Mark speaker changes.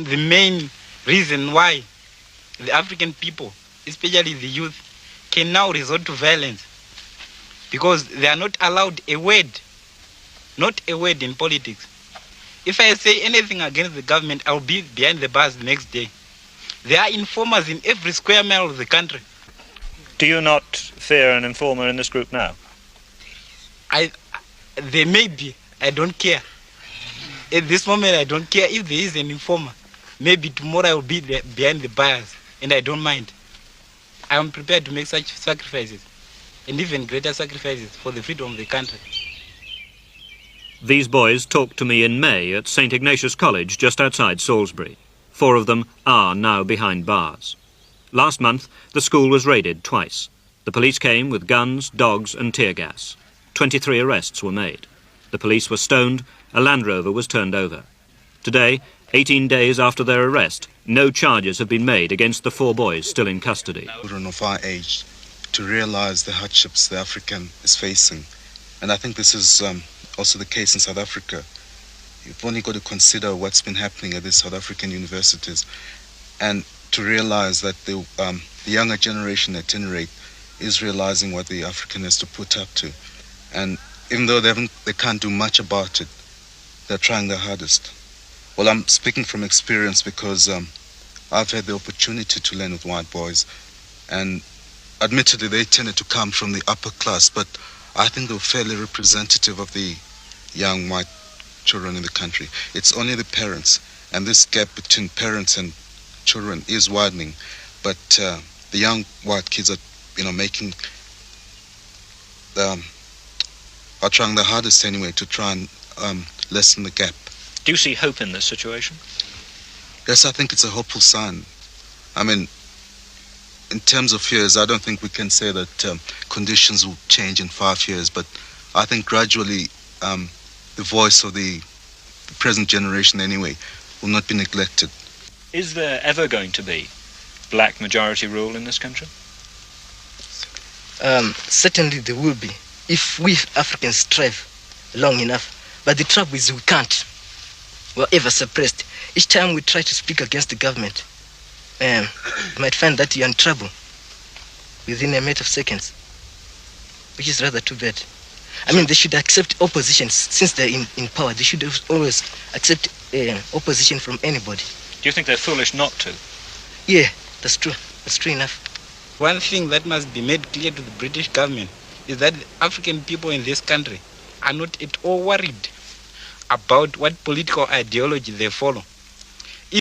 Speaker 1: The main reason why the African people, especially the youth, can now resort to violence because they are not allowed a word, not a word in politics. If I say anything against the government, I'll be behind the bars the next day. There are informers in every square mile of the country.
Speaker 2: Do you not fear an informer in this group now?
Speaker 1: There may be. I don't care. At this moment, I don't care if there is an informer. Maybe tomorrow I will be there behind the bars, and I don't mind. I am prepared to make such sacrifices, and even greater sacrifices for the freedom of the country.
Speaker 2: These boys talked to me in May at St. Ignatius College just outside Salisbury. 4 of them are now behind bars. Last month, the school was raided twice. The police came with guns, dogs and tear gas. 23 arrests were made. The police were stoned, a Land Rover was turned over. Today, 18 days after their arrest, no charges have been made against the 4 boys still in custody.
Speaker 3: Children of our age to realize the hardships the African is facing. And I think this is also the case in South Africa. You've only got to consider what's been happening at the South African universities and to realize that the younger generation at any rate is realizing what the African has to put up to. And even though they can't do much about it, they're trying their hardest. Well, I'm speaking from experience because I've had the opportunity to learn with white boys, and admittedly they tended to come from the upper class, but I think they were fairly representative of the young white children in the country. It's only the parents, and this gap between parents and children is widening, but the young white kids are making are trying their hardest anyway to try and lessen the gap.
Speaker 2: Do you see hope in this situation?
Speaker 3: Yes, I think it's a hopeful sign. I mean, in terms of years, I don't think we can say that conditions will change in 5 years, but I think gradually the voice of the present generation anyway will not be neglected.
Speaker 2: Is there ever going to be black majority rule in this country?
Speaker 4: Certainly there will be, if we Africans strive long enough. But the trouble is we can't. We're ever suppressed. Each time we try to speak against the government, you might find that you're in trouble within a matter of seconds, which is rather too bad. I mean, they should accept opposition. Since they're in power, they should always accept opposition from anybody.
Speaker 2: Do you think they're foolish not to?
Speaker 4: Yeah, that's true. That's true enough.
Speaker 1: One thing that must be made clear to the British government is that the African people in this country are not at all worried about what political ideology they follow.